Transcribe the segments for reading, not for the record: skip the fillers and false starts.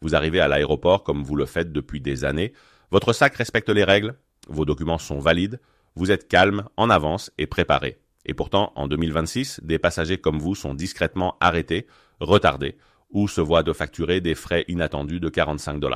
Vous arrivez à l'aéroport comme vous le faites depuis des années. Votre sac respecte les règles, vos documents sont valides, vous êtes calme, en avance et préparé. Et pourtant, en 2026, des passagers comme vous sont discrètement arrêtés, retardés, ou se voient de facturer des frais inattendus de 45 $.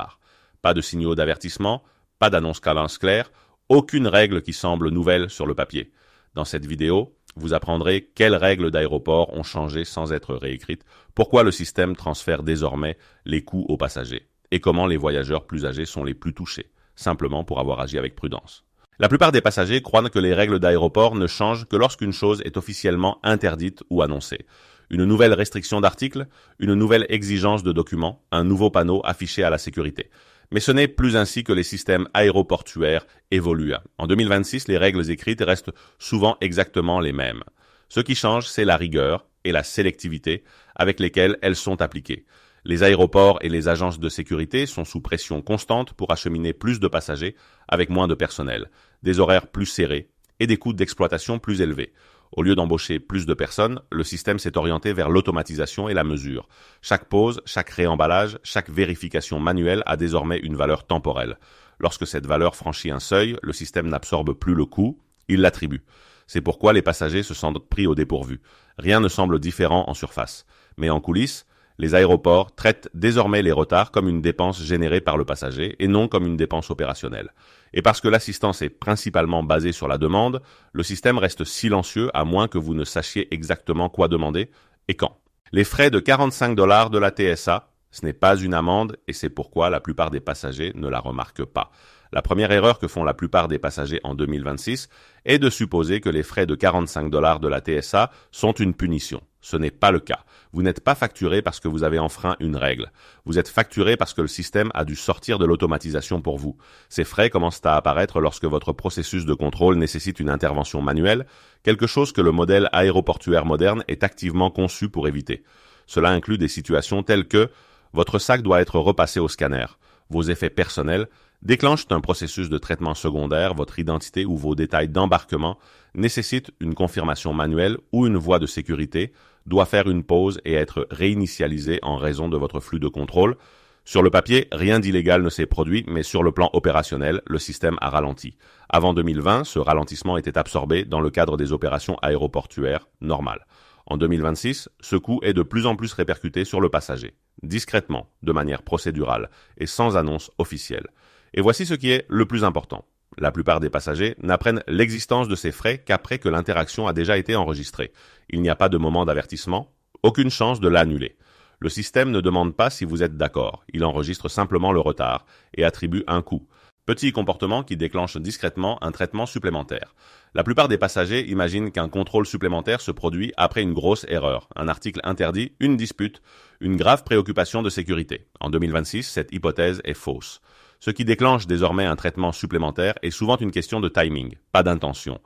Pas de signaux d'avertissement, pas d'annonce claire, aucune règle qui semble nouvelle sur le papier. Dans cette vidéo, vous apprendrez quelles règles d'aéroport ont changé sans être réécrites, pourquoi le système transfère désormais les coûts aux passagers, et comment les voyageurs plus âgés sont les plus touchés, simplement pour avoir agi avec prudence. La plupart des passagers croient que les règles d'aéroport ne changent que lorsqu'une chose est officiellement interdite ou annoncée. Une nouvelle restriction d'articles, une nouvelle exigence de documents, un nouveau panneau affiché à la sécurité. Mais ce n'est plus ainsi que les systèmes aéroportuaires évoluent. En 2026, les règles écrites restent souvent exactement les mêmes. Ce qui change, c'est la rigueur et la sélectivité avec lesquelles elles sont appliquées. Les aéroports et les agences de sécurité sont sous pression constante pour acheminer plus de passagers avec moins de personnel, des horaires plus serrés et des coûts d'exploitation plus élevés. Au lieu d'embaucher plus de personnes, le système s'est orienté vers l'automatisation et la mesure. Chaque pause, chaque réemballage, chaque vérification manuelle a désormais une valeur temporelle. Lorsque cette valeur franchit un seuil, le système n'absorbe plus le coût, il l'attribue. C'est pourquoi les passagers se sentent pris au dépourvu. Rien ne semble différent en surface. Mais en coulisses, les aéroports traitent désormais les retards comme une dépense générée par le passager et non comme une dépense opérationnelle. Et parce que l'assistance est principalement basée sur la demande, le système reste silencieux à moins que vous ne sachiez exactement quoi demander et quand. Les frais de 45 $ de la TSA, ce n'est pas une amende et c'est pourquoi la plupart des passagers ne la remarquent pas. La première erreur que font la plupart des passagers en 2026 est de supposer que les frais de 45 $ de la TSA sont une punition. Ce n'est pas le cas. Vous n'êtes pas facturé parce que vous avez enfreint une règle. Vous êtes facturé parce que le système a dû sortir de l'automatisation pour vous. Ces frais commencent à apparaître lorsque votre processus de contrôle nécessite une intervention manuelle, quelque chose que le modèle aéroportuaire moderne est activement conçu pour éviter. Cela inclut des situations telles que votre sac doit être repassé au scanner, vos effets personnels déclenchent un processus de traitement secondaire, votre identité ou vos détails d'embarquement nécessitent une confirmation manuelle ou une voie de sécurité doit faire une pause et être réinitialisée en raison de votre flux de contrôle. Sur le papier, rien d'illégal ne s'est produit, mais sur le plan opérationnel, le système a ralenti. Avant 2020, ce ralentissement était absorbé dans le cadre des opérations aéroportuaires normales. En 2026, ce coût est de plus en plus répercuté sur le passager, discrètement, de manière procédurale et sans annonce officielle. Et voici ce qui est le plus important. La plupart des passagers n'apprennent l'existence de ces frais qu'après que l'interaction a déjà été enregistrée. Il n'y a pas de moment d'avertissement, aucune chance de l'annuler. Le système ne demande pas si vous êtes d'accord, il enregistre simplement le retard et attribue un coût. Petit comportement qui déclenche discrètement un traitement supplémentaire. La plupart des passagers imaginent qu'un contrôle supplémentaire se produit après une grosse erreur, un article interdit, une dispute, une grave préoccupation de sécurité. En 2026, cette hypothèse est fausse. Ce qui déclenche désormais un traitement supplémentaire est souvent une question de timing, pas d'intention,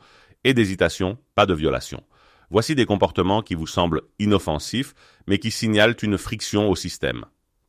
et d'hésitation, pas de violation. Voici des comportements qui vous semblent inoffensifs, mais qui signalent une friction au système.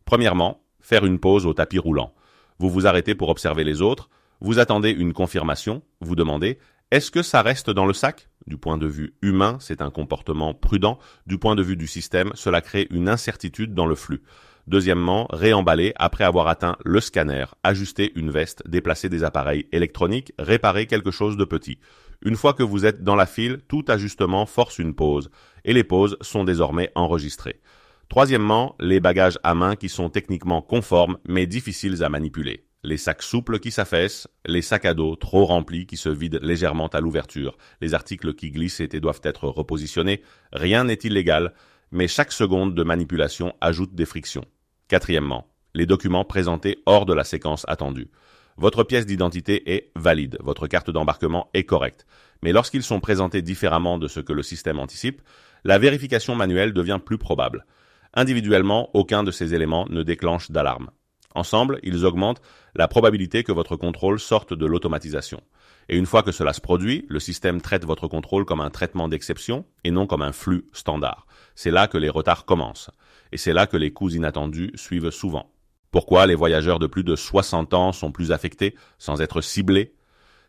Premièrement, faire une pause au tapis roulant. Vous vous arrêtez pour observer les autres, vous attendez une confirmation, vous demandez « Est-ce que ça reste dans le sac ?» Du point de vue humain, c'est un comportement prudent. Du point de vue du système, cela crée une incertitude dans le flux. Deuxièmement, réemballer après avoir atteint le scanner, ajuster une veste, déplacer des appareils électroniques, réparer quelque chose de petit. Une fois que vous êtes dans la file, tout ajustement force une pause, et les pauses sont désormais enregistrées. Troisièmement, les bagages à main qui sont techniquement conformes mais difficiles à manipuler. Les sacs souples qui s'affaissent, les sacs à dos trop remplis qui se vident légèrement à l'ouverture, les articles qui glissent et doivent être repositionnés, rien n'est illégal, mais chaque seconde de manipulation ajoute des frictions. Quatrièmement, les documents présentés hors de la séquence attendue. Votre pièce d'identité est valide, votre carte d'embarquement est correcte, mais lorsqu'ils sont présentés différemment de ce que le système anticipe, la vérification manuelle devient plus probable. Individuellement, aucun de ces éléments ne déclenche d'alarme. Ensemble, ils augmentent la probabilité que votre contrôle sorte de l'automatisation. Et une fois que cela se produit, le système traite votre contrôle comme un traitement d'exception et non comme un flux standard. C'est là que les retards commencent. Et c'est là que les coûts inattendus suivent souvent. Pourquoi les voyageurs de plus de 60 ans sont plus affectés sans être ciblés?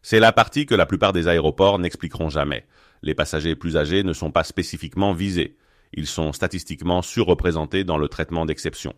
C'est la partie que la plupart des aéroports n'expliqueront jamais. Les passagers plus âgés ne sont pas spécifiquement visés. Ils sont statistiquement surreprésentés dans le traitement d'exception.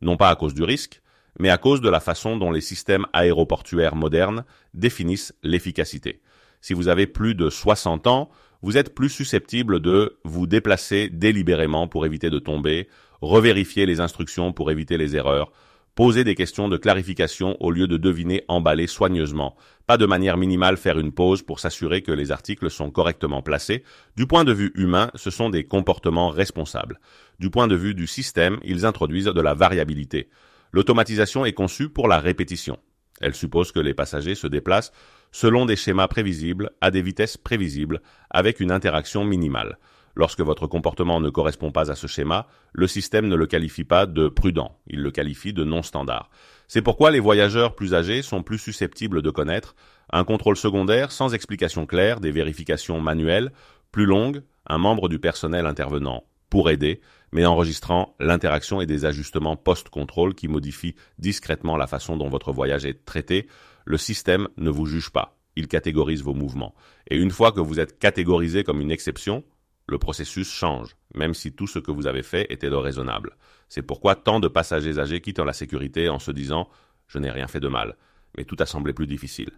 non pas à cause du risque, mais à cause de la façon dont les systèmes aéroportuaires modernes définissent l'efficacité. Si vous avez plus de 60 ans, vous êtes plus susceptible de vous déplacer délibérément pour éviter de tomber, revérifier les instructions pour éviter les erreurs, poser des questions de clarification au lieu de deviner emballé soigneusement, pas de manière minimale faire une pause pour s'assurer que les articles sont correctement placés. Du point de vue humain, ce sont des comportements responsables. Du point de vue du système, ils introduisent de la variabilité. L'automatisation est conçue pour la répétition. Elle suppose que les passagers se déplacent selon des schémas prévisibles, à des vitesses prévisibles, avec une interaction minimale. Lorsque votre comportement ne correspond pas à ce schéma, le système ne le qualifie pas de prudent, il le qualifie de non standard. C'est pourquoi les voyageurs plus âgés sont plus susceptibles de connaître un contrôle secondaire sans explication claire, des vérifications manuelles plus longues, un membre du personnel intervenant pour aider, mais enregistrant l'interaction et des ajustements post-contrôle qui modifient discrètement la façon dont votre voyage est traité. Le système ne vous juge pas, il catégorise vos mouvements. Et une fois que vous êtes catégorisé comme une exception, le processus change, même si tout ce que vous avez fait était de raisonnable. C'est pourquoi tant de passagers âgés quittent la sécurité en se disant « je n'ai rien fait de mal », mais tout a semblé plus difficile.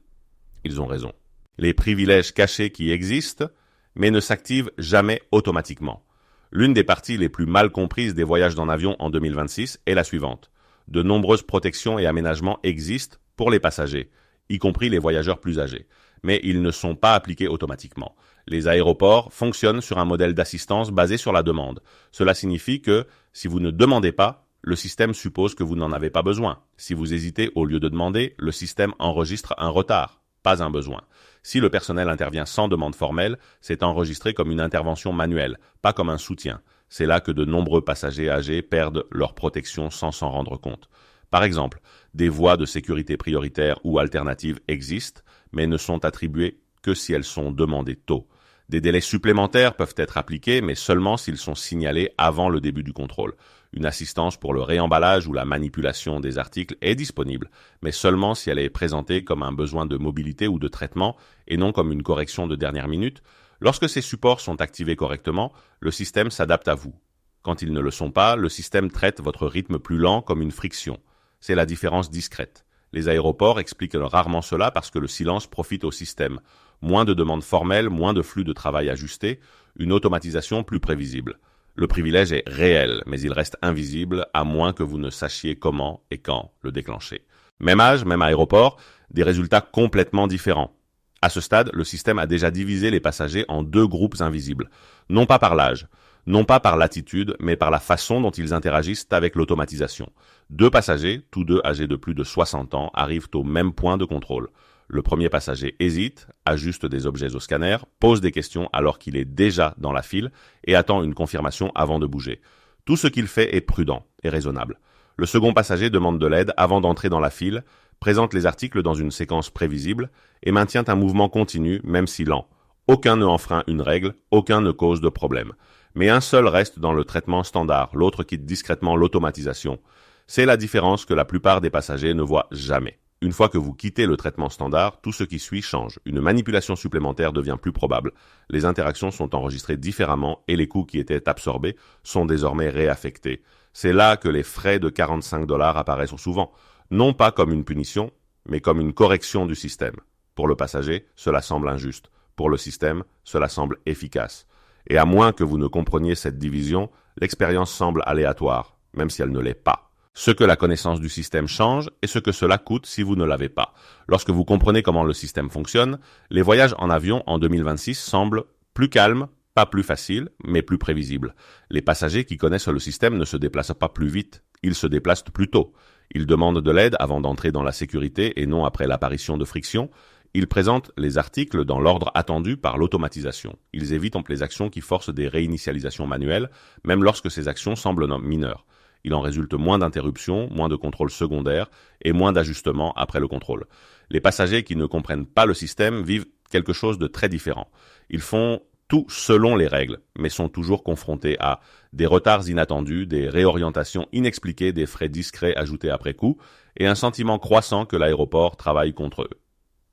Ils ont raison. Les privilèges cachés qui existent, mais ne s'activent jamais automatiquement. L'une des parties les plus mal comprises des voyages en avion en 2026 est la suivante. De nombreuses protections et aménagements existent pour les passagers, y compris les voyageurs plus âgés, mais ils ne sont pas appliqués automatiquement. Les aéroports fonctionnent sur un modèle d'assistance basé sur la demande. Cela signifie que, si vous ne demandez pas, le système suppose que vous n'en avez pas besoin. Si vous hésitez au lieu de demander, le système enregistre un retard, pas un besoin. Si le personnel intervient sans demande formelle, c'est enregistré comme une intervention manuelle, pas comme un soutien. C'est là que de nombreux passagers âgés perdent leur protection sans s'en rendre compte. Par exemple, des voies de sécurité prioritaires ou alternatives existent, mais ne sont attribuées que si elles sont demandées tôt. Des délais supplémentaires peuvent être appliqués, mais seulement s'ils sont signalés avant le début du contrôle. Une assistance pour le réemballage ou la manipulation des articles est disponible, mais seulement si elle est présentée comme un besoin de mobilité ou de traitement et non comme une correction de dernière minute. Lorsque ces supports sont activés correctement, le système s'adapte à vous. Quand ils ne le sont pas, le système traite votre rythme plus lent comme une friction. C'est la différence discrète. Les aéroports expliquent rarement cela parce que le silence profite au système. Moins de demandes formelles, moins de flux de travail ajustés, une automatisation plus prévisible. Le privilège est réel, mais il reste invisible à moins que vous ne sachiez comment et quand le déclencher. Même âge, même aéroport, des résultats complètement différents. À ce stade, le système a déjà divisé les passagers en deux groupes invisibles. Non pas par l'âge, non pas par l'attitude, mais par la façon dont ils interagissent avec l'automatisation. Deux passagers, tous deux âgés de plus de 60 ans, arrivent au même point de contrôle. Le premier passager hésite, ajuste des objets au scanner, pose des questions alors qu'il est déjà dans la file et attend une confirmation avant de bouger. Tout ce qu'il fait est prudent et raisonnable. Le second passager demande de l'aide avant d'entrer dans la file, présente les articles dans une séquence prévisible et maintient un mouvement continu, même si lent. Aucun ne enfreint une règle, aucun ne cause de problème. Mais un seul reste dans le traitement standard, l'autre quitte discrètement l'automatisation. C'est la différence que la plupart des passagers ne voient jamais. Une fois que vous quittez le traitement standard, tout ce qui suit change. Une manipulation supplémentaire devient plus probable. Les interactions sont enregistrées différemment et les coûts qui étaient absorbés sont désormais réaffectés. C'est là que les frais de 45 $ apparaissent souvent, non pas comme une punition, mais comme une correction du système. Pour le passager, cela semble injuste. Pour le système, cela semble efficace. Et à moins que vous ne compreniez cette division, l'expérience semble aléatoire, même si elle ne l'est pas. Ce que la connaissance du système change et ce que cela coûte si vous ne l'avez pas. Lorsque vous comprenez comment le système fonctionne, les voyages en avion en 2026 semblent plus calmes, pas plus faciles, mais plus prévisibles. Les passagers qui connaissent le système ne se déplacent pas plus vite, ils se déplacent plus tôt. Ils demandent de l'aide avant d'entrer dans la sécurité et non après l'apparition de frictions. Ils présentent les articles dans l'ordre attendu par l'automatisation. Ils évitent les actions qui forcent des réinitialisations manuelles, même lorsque ces actions semblent mineures. Il en résulte moins d'interruptions, moins de contrôles secondaires et moins d'ajustements après le contrôle. Les passagers qui ne comprennent pas le système vivent quelque chose de très différent. Ils font tout selon les règles, mais sont toujours confrontés à des retards inattendus, des réorientations inexpliquées, des frais discrets ajoutés après coup, et un sentiment croissant que l'aéroport travaille contre eux.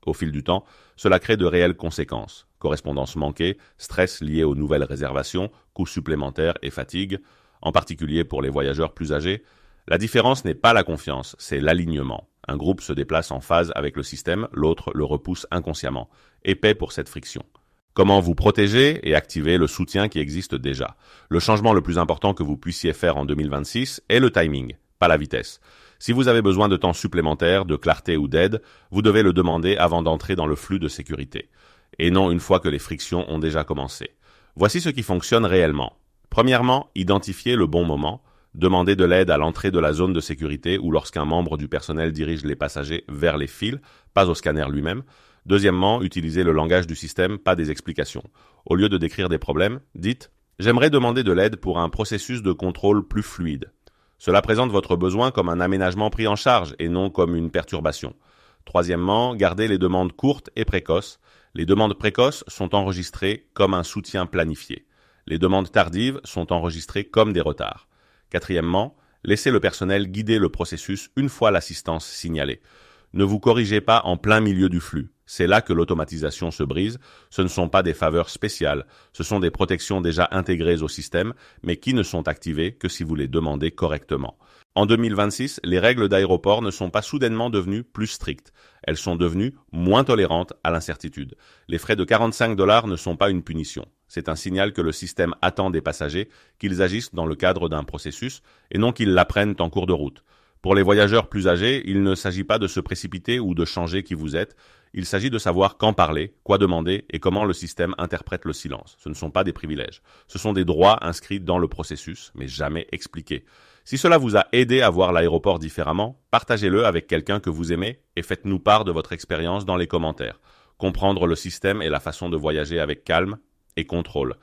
Au fil du temps, cela crée de réelles conséquences. Correspondances manquées, stress lié aux nouvelles réservations, coûts supplémentaires et fatigue, en particulier pour les voyageurs plus âgés. La différence n'est pas la confiance, c'est l'alignement. Un groupe se déplace en phase avec le système, l'autre le repousse inconsciemment, et paie pour cette friction. Comment vous protéger et activer le soutien qui existe déjà? Le changement le plus important que vous puissiez faire en 2026 est le timing, pas la vitesse. Si vous avez besoin de temps supplémentaire, de clarté ou d'aide, vous devez le demander avant d'entrer dans le flux de sécurité, et non une fois que les frictions ont déjà commencé. Voici ce qui fonctionne réellement. Premièrement, identifiez le bon moment. Demandez de l'aide à l'entrée de la zone de sécurité ou lorsqu'un membre du personnel dirige les passagers vers les fils, pas au scanner lui-même. Deuxièmement, utilisez le langage du système, pas des explications. Au lieu de décrire des problèmes, dites « J'aimerais demander de l'aide pour un processus de contrôle plus fluide ». Cela présente votre besoin comme un aménagement pris en charge et non comme une perturbation. Troisièmement, gardez les demandes courtes et précoces. Les demandes précoces sont enregistrées comme un soutien planifié. Les demandes tardives sont enregistrées comme des retards. Quatrièmement, laissez le personnel guider le processus une fois l'assistance signalée. Ne vous corrigez pas en plein milieu du flux. C'est là que l'automatisation se brise. Ce ne sont pas des faveurs spéciales, ce sont des protections déjà intégrées au système, mais qui ne sont activées que si vous les demandez correctement. En 2026, les règles d'aéroport ne sont pas soudainement devenues plus strictes. Elles sont devenues moins tolérantes à l'incertitude. Les frais de 45 $ ne sont pas une punition. C'est un signal que le système attend des passagers qu'ils agissent dans le cadre d'un processus et non qu'ils l'apprennent en cours de route. Pour les voyageurs plus âgés, il ne s'agit pas de se précipiter ou de changer qui vous êtes. Il s'agit de savoir quand parler, quoi demander et comment le système interprète le silence. Ce ne sont pas des privilèges. Ce sont des droits inscrits dans le processus, mais jamais expliqués. Si cela vous a aidé à voir l'aéroport différemment, partagez-le avec quelqu'un que vous aimez et faites-nous part de votre expérience dans les commentaires. Comprendre le système et la façon de voyager avec calme et contrôle.